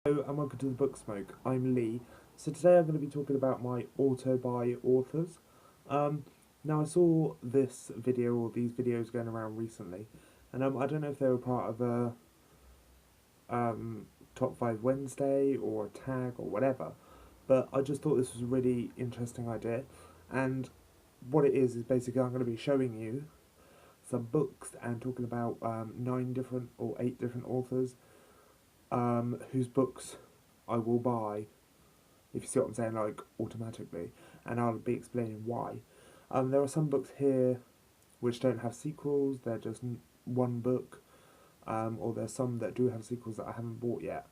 Hello and welcome to the Book Smoke. I'm Lee. So today I'm going to be talking about my Autobuy Authors. Um, Now I saw this video or these videos going around recently, and I don't know if they were part of a Top 5 Wednesday or a tag or whatever, but I just thought this was a really interesting idea. And what it is basically I'm going to be showing you some books and talking about 9 different or 8 different authors whose books I will buy, if you see what I'm saying, like automatically, and I'll be explaining why. There are some books here which don't have sequels, they're just one book, or there's some that do have sequels that I haven't bought yet.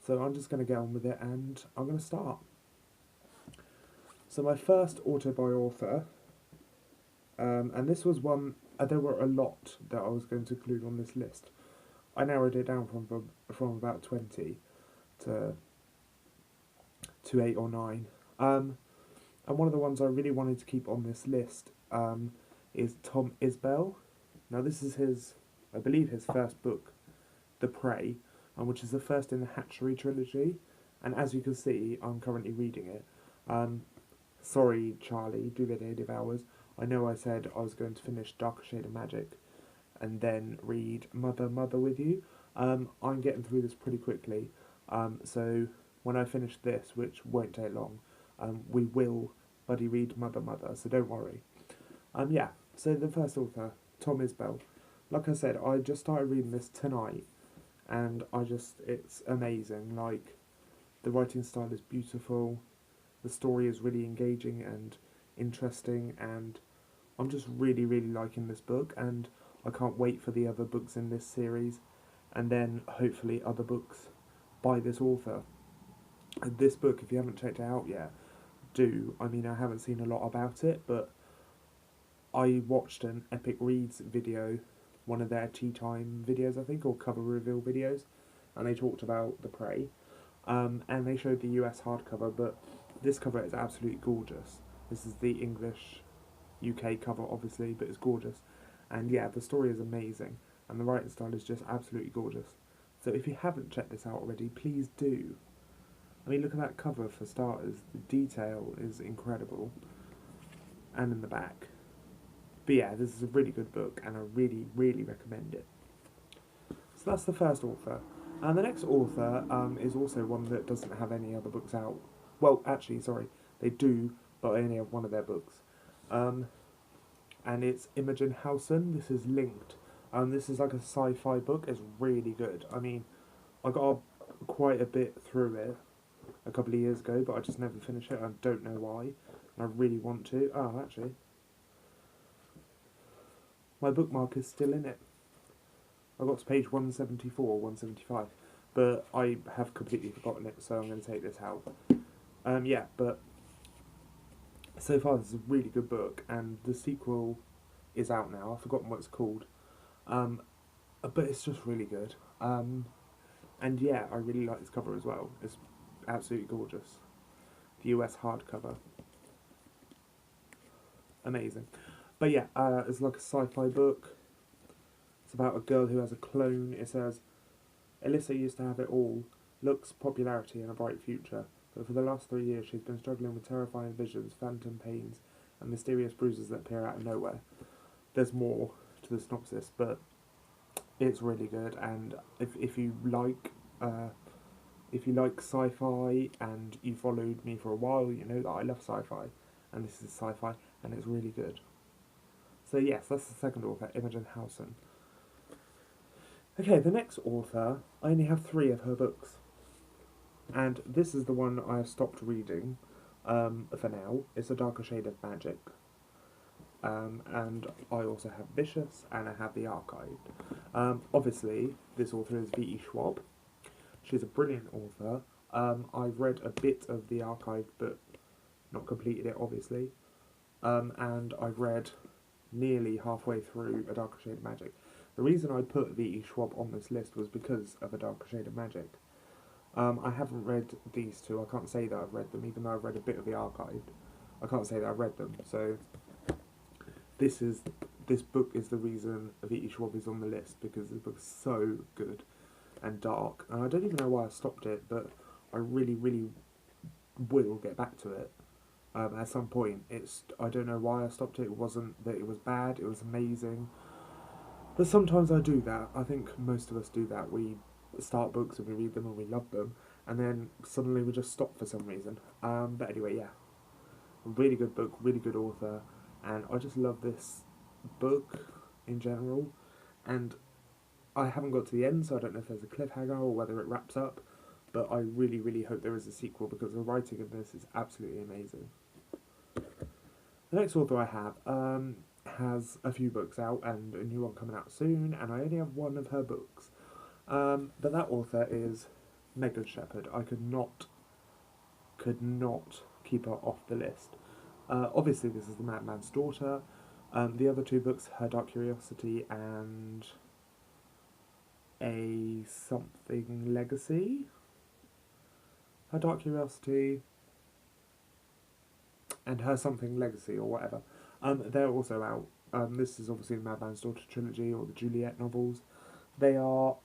So I'm just going to get on with it and I'm going to start. So my first Autobuy author, and this was one, there were a lot that I was going to include on this list. I narrowed it down from about 20 to 8 or 9. And one of the ones I really wanted to keep on this list is Tom Isbell. Now this is his, I believe his first book, The Prey, which is the first in the Hatchery trilogy. And as you can see, I'm currently reading it. Sorry, Charlie, do the native hours. I know I said I was going to finish Darker Shade of Magic and then read Mother, Mother with you. I'm getting through this pretty quickly. So when I finish this, which won't take long, we will buddy read Mother, Mother, so don't worry. Yeah, so the first author, Tom Isbell. Like I said, I just started reading this tonight, and it's amazing. Like, the writing style is beautiful, the story is really engaging and interesting, and I'm just really, really liking this book, and I can't wait for the other books in this series, and then hopefully other books by this author. And this book, if you haven't checked it out yet, do. I mean, I haven't seen a lot about it, but I watched an Epic Reads video, one of their tea time videos, I think, or cover reveal videos, and they talked about The Prey, and they showed the US hardcover, but this cover is absolutely gorgeous. This is the English UK cover, obviously, but it's gorgeous. And yeah, the story is amazing, and the writing style is just absolutely gorgeous. So if you haven't checked this out already, please do. I mean, look at that cover for starters. The detail is incredible. And in the back. But yeah, this is a really good book, and I really, really recommend it. So that's the first author. And the next author is also one that doesn't have any other books out. Well, actually, sorry, they do, but I only have one of their books. And it's Imogen Howson. This is linked. This is like a sci-fi book. It's really good. I mean, I got quite a bit through it a couple of years ago, but I just never finished it. I don't know why. And I really want to. Oh, actually, my bookmark is still in it. I got to page 174 or 175, but I have completely forgotten it, so I'm going to take this out. Yeah, but so far this is a really good book, and the sequel is out now. I've forgotten what it's called, but it's just really good. And yeah, I really like this cover as well. It's absolutely gorgeous. The US hardcover, amazing. But yeah, it's like a sci-fi book. It's about a girl who has a clone. It says, Alyssa used to have it all, looks, popularity, and a bright future. But for the last 3 years, she's been struggling with terrifying visions, phantom pains, and mysterious bruises that appear out of nowhere. There's more to the synopsis, but it's really good. And if you like sci-fi and you followed me for a while, you know that I love sci-fi, and this is sci-fi, and it's really good. So yes, that's the second author, Imogen Howson. Okay, the next author, I only have 3 of her books. And this is the one I have stopped reading for now. It's A Darker Shade of Magic. And I also have Vicious, and I have The Archive. Obviously, this author is V.E. Schwab. She's a brilliant author. I've read a bit of The Archive, but not completed it, obviously. And I've read nearly halfway through A Darker Shade of Magic. The reason I put V.E. Schwab on this list was because of A Darker Shade of Magic. I haven't read these 2. I can't say that I've read them, even though I've read a bit of The Archive. I can't say that I've read them. So this book is the reason V.E. Schwab is on the list, because this book is so good. and dark, and I don't even know why I stopped it, but I really, really will get back to it at some point. I don't know why I stopped it. It wasn't that it was bad, it was amazing. But sometimes I do that. I think most of us do that. We start books and we read them and we love them, and then suddenly we just stop for some reason. But anyway, yeah, really good book, really good author, and I just love this book in general. And I haven't got to the end, so I don't know if there's a cliffhanger or whether it wraps up. But I really, really hope there is a sequel because the writing of this is absolutely amazing. The next author I have has a few books out and a new one coming out soon, and I only have one of her books. But that author is Megan Shepherd. I could not keep her off the list. Obviously, this is The Madman's Daughter. The other two books, Her Dark Curiosity and A Something Legacy. Her Dark Curiosity and Her Something Legacy, or whatever. They're also out. This is obviously the Madman's Daughter trilogy or the Juliet novels. They are.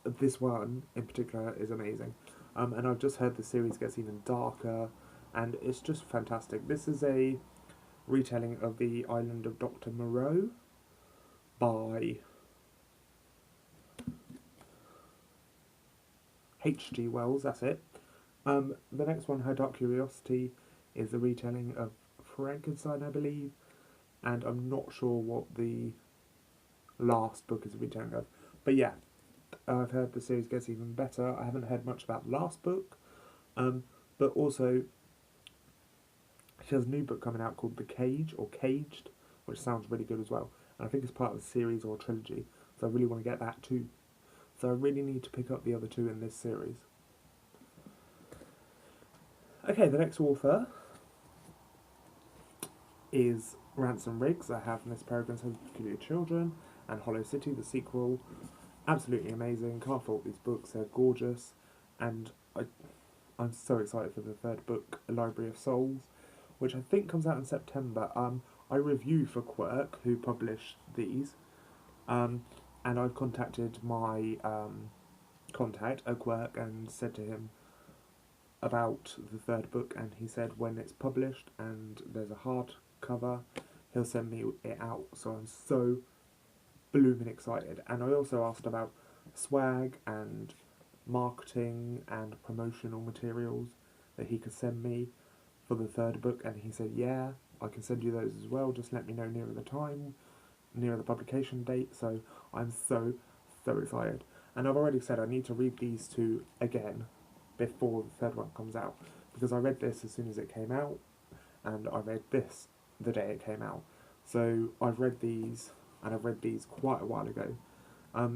This one in particular is amazing. And I've just heard the series gets even darker, and it's just fantastic. This is a retelling of The Island of Dr. Moreau by H.G. Wells, that's it. The next one, Her Dark Curiosity, is a retelling of Frankenstein, I believe, and I'm not sure what the last book is a retelling of. But yeah, I've heard the series gets even better. I haven't heard much about the last book, but also she has a new book coming out called The Cage, or Caged, which sounds really good as well. And I think it's part of a series or a trilogy, so I really want to get that too. So I really need to pick up the other two in this series. Okay, the next author is Ransom Riggs. I have Miss Peregrine's Home for Peculiar Children and Hollow City, the sequel. Absolutely amazing. Can't fault these books. They're gorgeous, and I'm so excited for the third book, A Library of Souls, which I think comes out in September. I review for Quirk, who published these, and I've contacted my contact at Quirk and said to him about the third book, and he said when it's published and there's a hardcover, he'll send me it out. So I'm so blooming excited. And I also asked about swag and marketing and promotional materials that he could send me for the third book, and he said, yeah, I can send you those as well, just let me know nearer the time, nearer the publication date. So I'm so excited, and I've already said I need to read these two again before the third one comes out, because I read this as soon as it came out, and I read this the day it came out. So I've read these, and I've read these quite a while ago.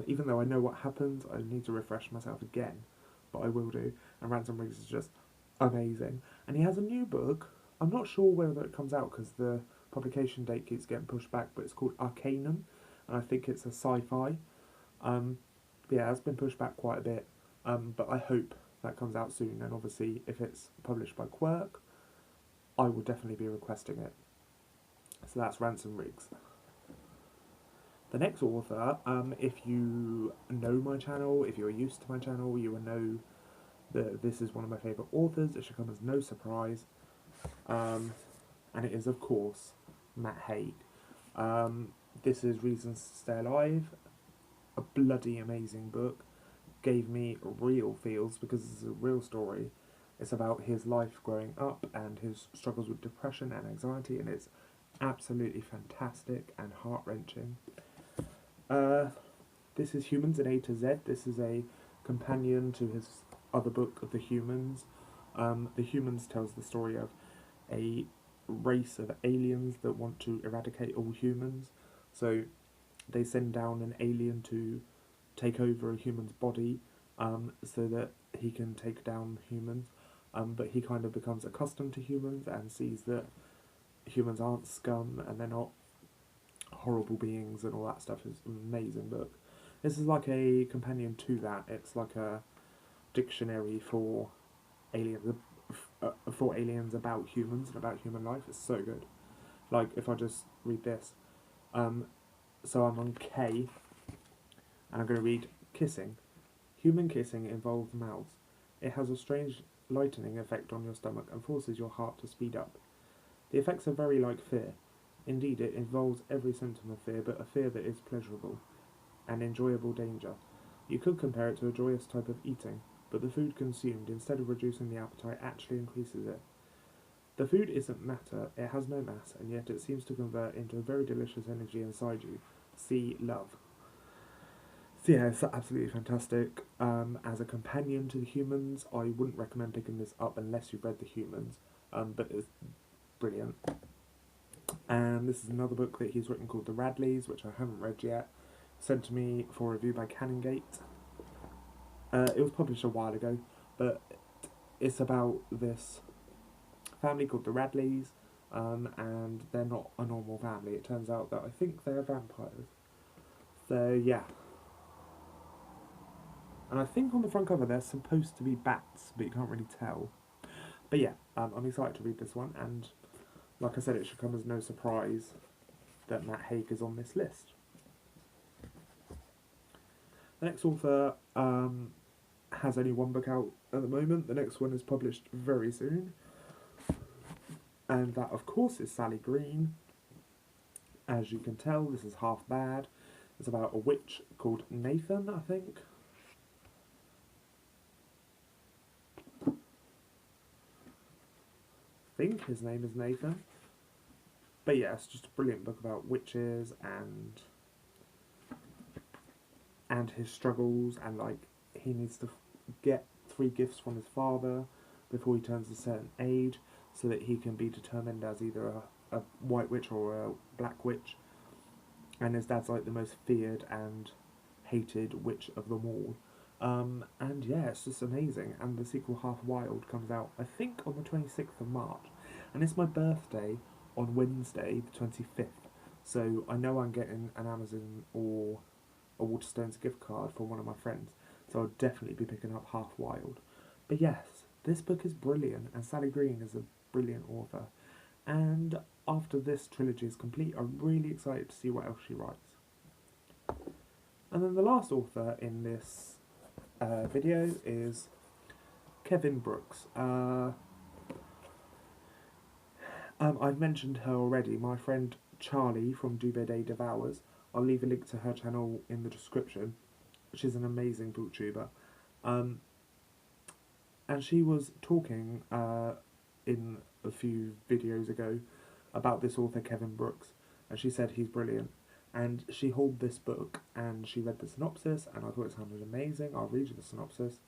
Even though I know what happens, I need to refresh myself again, but I will do. And Ransom Riggs is just amazing. And he has a new book. I'm not sure whether it comes out because the publication date keeps getting pushed back, but it's called Arcanum, and I think it's a sci-fi. Yeah, it's been pushed back quite a bit, but I hope that comes out soon. And obviously, if it's published by Quirk, I will definitely be requesting it. So that's Ransom Riggs. The next author, if you know my channel, if you're used to my channel, you will know that this is one of my favourite authors. It should come as no surprise. And it is, of course, Matt Haig. This is Reasons to Stay Alive. A bloody amazing book. Gave me real feels because it's a real story. It's about his life growing up and his struggles with depression and anxiety, and it's absolutely fantastic and heart-wrenching. This is Humans in A to Z. This is a companion to his other book, The Humans. The Humans tells the story of a race of aliens that want to eradicate all humans. So they send down an alien to take over a human's body so that he can take down humans. But he kind of becomes accustomed to humans and sees that humans aren't scum and they're not horrible beings and all that stuff. Is an amazing book. This is like a companion to that. It's like a dictionary for aliens, about humans and about human life. It's so good. Like, if I just read this, so I'm on K, and I'm going to read kissing. Human kissing involves mouths. It has a strange lightening effect on your stomach and forces your heart to speed up. The effects are very like fear. Indeed, it involves every symptom of fear, but a fear that is pleasurable, an enjoyable danger. You could compare it to a joyous type of eating, but the food consumed, instead of reducing the appetite, actually increases it. The food isn't matter, it has no mass, and yet it seems to convert into a very delicious energy inside you. See love. So yeah, it's absolutely fantastic. As a companion to the Humans, I wouldn't recommend picking this up unless you've read the Humans, but it's brilliant. And this is another book that he's written called The Radleys, which I haven't read yet. Sent to me for review by Canongate. It was published a while ago, but it's about this family called the Radleys, and they're not a normal family. It turns out that I think they're vampires. So yeah. And I think on the front cover they're supposed to be bats, but you can't really tell. But yeah, I'm excited to read this one, and like I said, it should come as no surprise that Matt Haig is on this list. The next author has only one book out at the moment. The next one is published very soon. And that, of course, is Sally Green. As you can tell, this is half bad. It's about a witch called Nathan, I think. I think his name is Nathan. But yeah, it's just a brilliant book about witches and his struggles, and like he needs to get 3 gifts from his father before he turns a certain age, so that he can be determined as either a white witch or a black witch. And his dad's like the most feared and hated witch of them all. And yeah, it's just amazing. And the sequel Half Wild comes out, I think, on the 26th of March. And it's my birthday on Wednesday, the 25th. So I know I'm getting an Amazon or a Waterstones gift card from one of my friends. So I'll definitely be picking up Half Wild. But yes, this book is brilliant, and Sally Green is a brilliant author. And after this trilogy is complete, I'm really excited to see what else she writes. And then the last author in this video is Kevin Brooks. I've mentioned her already. My friend Charlie from Dubede Devours. I'll leave a link to her channel in the description. She's an amazing booktuber. And she was talking in a few videos ago about this author Kevin Brooks, and she said he's brilliant. And she hauled this book, and she read the synopsis, and I thought it sounded amazing. I'll read you the synopsis.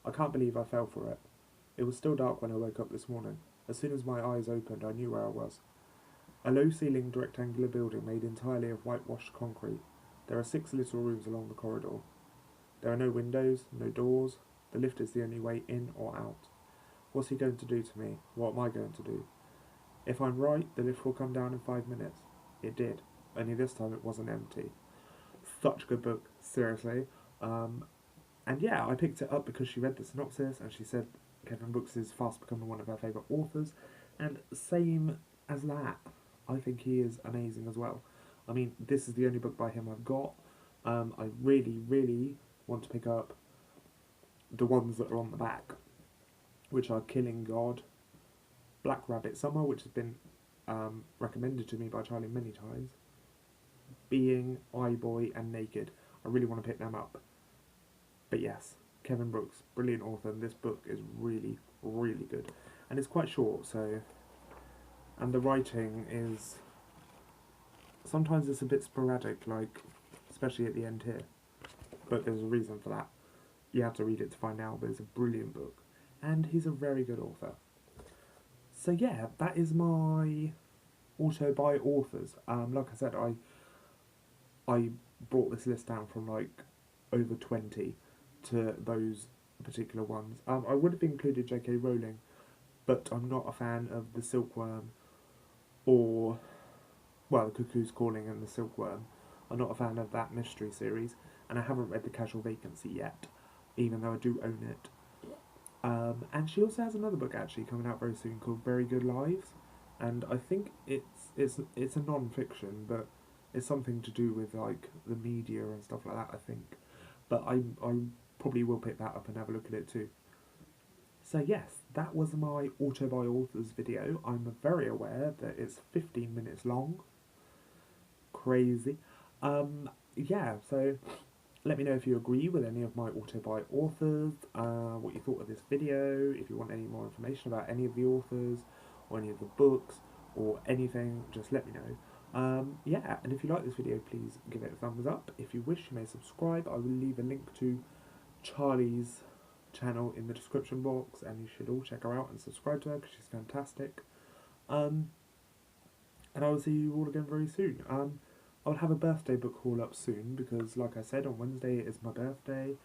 I can't believe I fell for it. It was still dark when I woke up this morning. As soon as my eyes opened, I knew where I was. A low-ceilinged rectangular building made entirely of whitewashed concrete. There are 6 little rooms along the corridor. There are no windows, no doors. The lift is the only way in or out. What's he going to do to me? What am I going to do? If I'm right, the lift will come down in 5 minutes. It did, only this time it wasn't empty. Such a good book, seriously. And yeah, I picked it up because she read the synopsis and she said Kevin Brooks is fast becoming one of her favourite authors. And same as that, I think he is amazing as well. I mean, this is the only book by him I've got. I really, really want to pick up the ones that are on the back, which are Killing God, Black Rabbit Summer, which has been recommended to me by Charlie many times, Being, iBoy, and Naked. I really want to pick them up. But yes, Kevin Brooks, brilliant author, and this book is really, really good. And it's quite short, so... And the writing is... Sometimes it's a bit sporadic, like, especially at the end here. But there's a reason for that. You have to read it to find out, but it's a brilliant book. And he's a very good author. So yeah, that is my Autobuy Authors. Like I said, I brought this list down from like over 20 to those particular ones. I would have included J.K. Rowling, but I'm not a fan of The Silkworm or, well, The Cuckoo's Calling and The Silkworm. I'm not a fan of that mystery series, and I haven't read The Casual Vacancy yet, even though I do own it. And she also has another book actually coming out very soon called Very Good Lives, and I think it's a non-fiction, but it's something to do with like the media and stuff like that, I think. But I probably will pick that up and have a look at it too. So yes, that was my Autobuy Authors video. I'm very aware that it's 15 minutes long. Crazy. Yeah, so let me know if you agree with any of my Autobuy authors, what you thought of this video, if you want any more information about any of the authors, or any of the books, or anything, just let me know. Yeah, and if you like this video, please give it a thumbs up. If you wish, you may subscribe. I will leave a link to Charlie's channel in the description box, and you should all check her out and subscribe to her because she's fantastic. And I will see you all again very soon. I'll have a birthday book haul up soon because, like I said, on Wednesday is my birthday.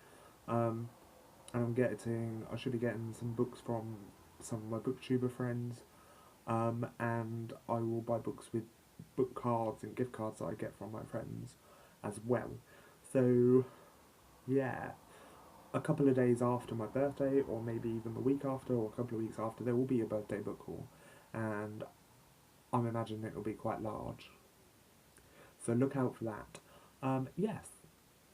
And I should be getting some books from some of my booktuber friends. And I will buy books with book cards and gift cards that I get from my friends as well. So, yeah. A couple of days after my birthday, or maybe even the week after, or a couple of weeks after, there will be a birthday book haul. And I'm imagining it will be quite large. So look out for that. Yes.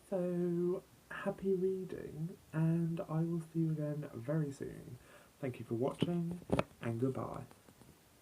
So happy reading, and I will see you again very soon. Thank you for watching, and goodbye.